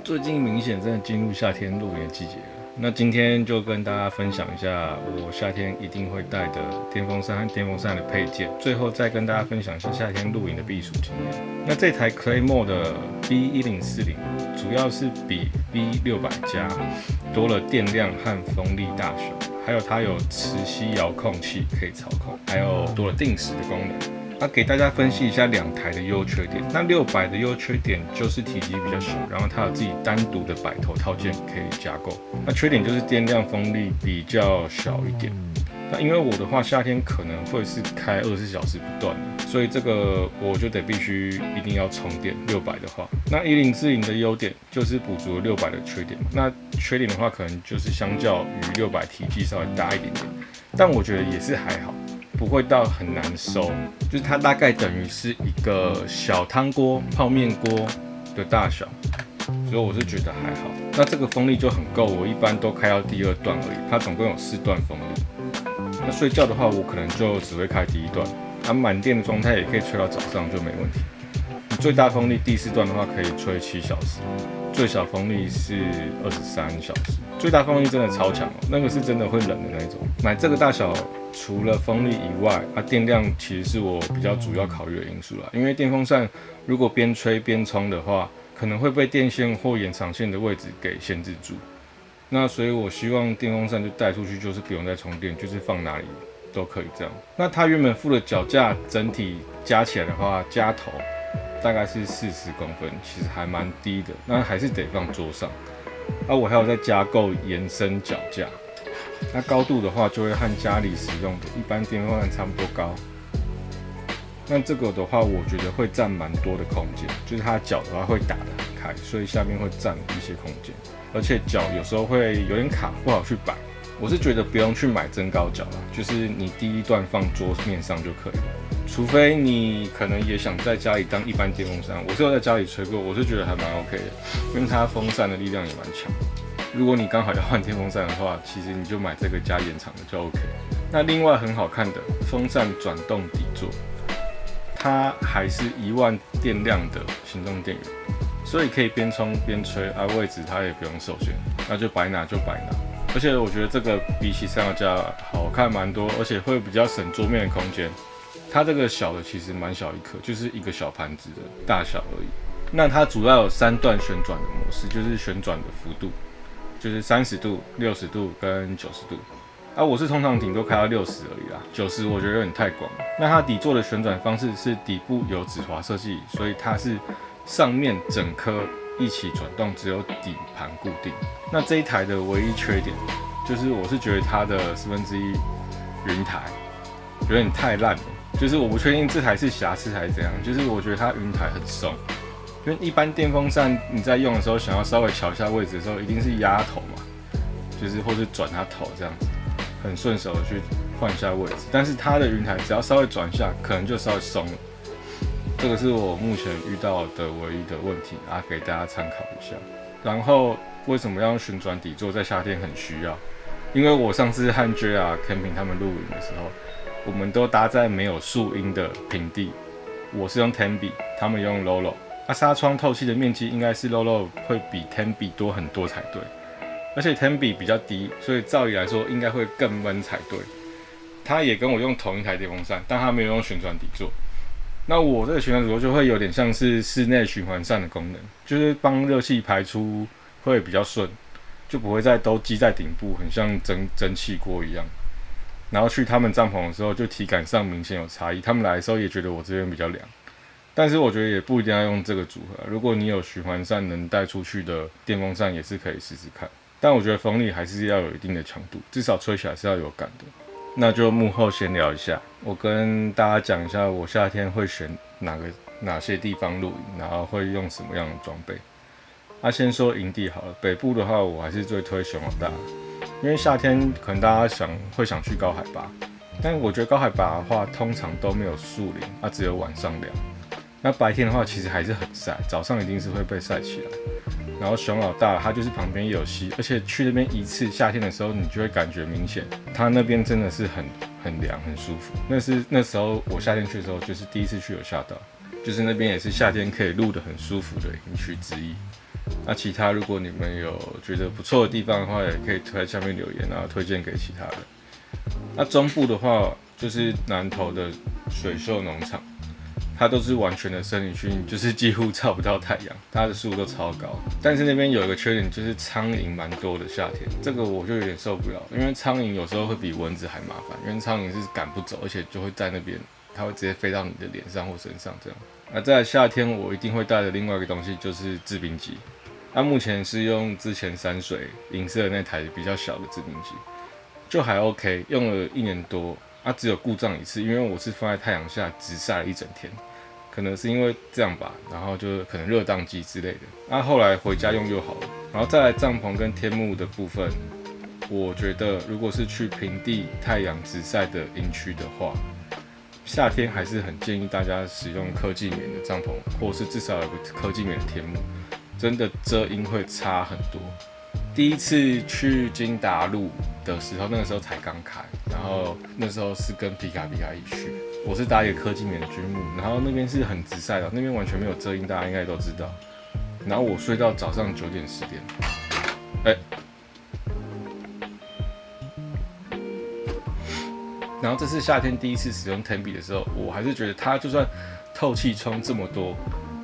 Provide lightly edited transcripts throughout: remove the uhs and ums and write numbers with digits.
最近明显真的进入夏天露营的季节了。那今天就跟大家分享一下我夏天一定会带的电风扇和电风扇的配件，最后再跟大家分享一下夏天露营的避暑经验。那这台 Claymore 的 B1040主要是比 B600加多了电量和风力大小，还有它有磁吸遥控器可以操控，还有多了定时的功能。那给大家分析一下两台的优缺点。那600的优缺点就是体积比较小，然后它有自己单独的摆头套件可以加购。那缺点就是电量风力比较小一点。那因为我的话，夏天可能会是开24小时不断的，所以这个我就得必须一定要充电。600的话，那1040的优点就是补足了600的缺点。那缺点的话，可能就是相较于600体积稍微大一点点，但我觉得也是还好。不会到很难收，就是它大概等于是一个小汤锅、泡面锅的大小，所以我是觉得还好。那这个风力就很够，我一般都开到第2段而已，它总共有4段风力。那睡觉的话，我可能就只会开第1段，满电的状态也可以吹到早上就没问题。你最大风力第4段的话可以吹7小时，最小风力是23小时。最大风力真的超强哦，那个是真的会冷的那种。买这个大小，除了风力以外，电量其实是我比较主要考虑的因素啦。因为电风扇如果边吹边充的话，可能会被电线或延长线的位置给限制住。那所以我希望电风扇就带出去，就是不用再充电，就是放哪里都可以这样。那它原本附的脚架整体加起来的话，加头大概是40公分，其实还蛮低的，那还是得放桌上。我还有再加购延伸脚架，那高度的话就会和家里使用的一般电风扇差不多高。那这个的话，我觉得会占蛮多的空间，就是它脚的话会打得很开，所以下面会占一些空间，而且脚有时候会有点卡，不好去摆。我是觉得不用去买增高脚啦，就是你第1段放桌面上就可以了。除非你可能也想在家里当一般电风扇，我是有在家里吹过，我是觉得还蛮 OK 的，因为它风扇的力量也蛮强。如果你刚好要换电风扇的话，其实你就买这个加延长的就 OK。那另外很好看的风扇转动底座，它还是1万电量的行动电源，所以可以边冲边吹，位置它也不用受限，那就摆哪就摆哪。而且我觉得这个比起三脚架好看蛮多，而且会比较省桌面的空间。它这个小的其实蛮小一颗，就是一个小盘子的大小而已。那它主要有3段旋转的模式，就是旋转的幅度，就是30度、60度跟90度。我是通常顶多开到60而已啦，90我觉得有点太广了。那它底座的旋转方式是底部有止滑设计，所以它是上面整颗一起转动，只有底盘固定。那这一台的唯一缺点，就是我是觉得它的1/4云台有点太烂了。就是我不确定这台是瑕疵还是怎样，就是我觉得它云台很松，因为一般电风扇你在用的时候，想要稍微调一下位置的时候，一定是压头嘛，就是或是转它头这样子，很顺手的去换一下位置。但是它的云台只要稍微转一下，可能就稍微松了。这个是我目前遇到的唯一的问题给大家参考一下。然后为什么要用旋转底座，在夏天很需要？因为我上次和 JR Camping 他们露营的时候，我们都搭在没有树荫的平地，我是用 Tenby， 他们用 Lolo。纱窗透气的面积应该是 Lolo 会比 Tenby 多很多才对，而且 Tenby 比较低，所以照理来说应该会更闷才对。他也跟我用同一台电风扇，但他没有用旋转底座。那我这个旋转底座就会有点像是室内循环扇的功能，就是帮热气排出会比较顺，就不会再都积在顶部，很像蒸汽锅一样。然后去他们帐篷的时候，就体感上明显有差异。他们来的时候也觉得我这边比较凉，但是我觉得也不一定要用这个组合。如果你有循环扇能带出去的电风扇，也是可以试试看。但我觉得风力还是要有一定的强度，至少吹起来是要有感的。那就幕后闲聊一下，我跟大家讲一下我夏天会选哪些地方露营，然后会用什么样的装备。先说营地好了，北部的话，我还是最推熊老大。因为夏天可能大家会想去高海拔，但我觉得高海拔的话，通常都没有树林，只有晚上凉。那白天的话，其实还是很晒，早上一定是会被晒起来。然后熊老大它就是旁边有溪，而且去那边一次，夏天的时候你就会感觉明显，它那边真的是很凉很舒服。那时候我夏天去的时候，就是第一次去有吓到，就是那边也是夏天可以露得很舒服的营区之一。那其他如果你们有觉得不错的地方的话，也可以在下面留言，然后推荐给其他人。那中部的话，就是南投的水秀农场，它都是完全的森林区，你就是几乎照不到太阳，它的树都超高。但是那边有一个缺点，就是苍蝇蛮多的，夏天这个我就有点受不了，因为苍蝇有时候会比蚊子还麻烦，因为苍蝇是赶不走，而且就会在那边，它会直接飞到你的脸上或身上这样。那在夏天我一定会带的另外一个东西就是制冰机。它目前是用之前山水银色的那台比较小的制冰机，就还 OK， 用了1年多，只有故障一次，因为我是放在太阳下直晒了一整天，可能是因为这样吧，然后就可能热宕机之类的。后来回家用就好了。然后再来帐篷跟天幕的部分，我觉得如果是去平地太阳直晒的营区的话，夏天还是很建议大家使用科技棉的帐篷，或是至少有个科技棉的天幕。真的遮阴会差很多。第一次去金达路的时候，那个时候才刚开，然后那时候是跟皮卡一起去，我是搭一个科技棉的军幕，然后那边是很直晒的，那边完全没有遮阴，大家应该都知道。然后我睡到早上9点10点，然后这是夏天第一次使用 Tembi 的时候，我还是觉得它就算透气窗这么多，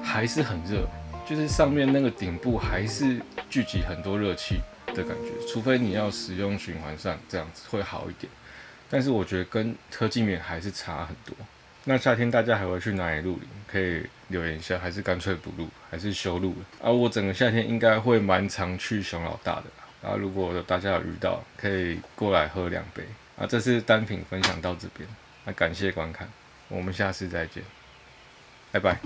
还是很热。就是上面那个顶部还是聚集很多热气的感觉，除非你要使用循环扇，这样子会好一点。但是我觉得跟科技棉还是差很多。那夏天大家还会去哪里露营？可以留言一下，还是干脆不露，还是休露了？我整个夏天应该会蛮常去熊老大的啦。如果大家有遇到，可以过来喝2杯。这次单品分享到这边，感谢观看，我们下次再见，拜拜。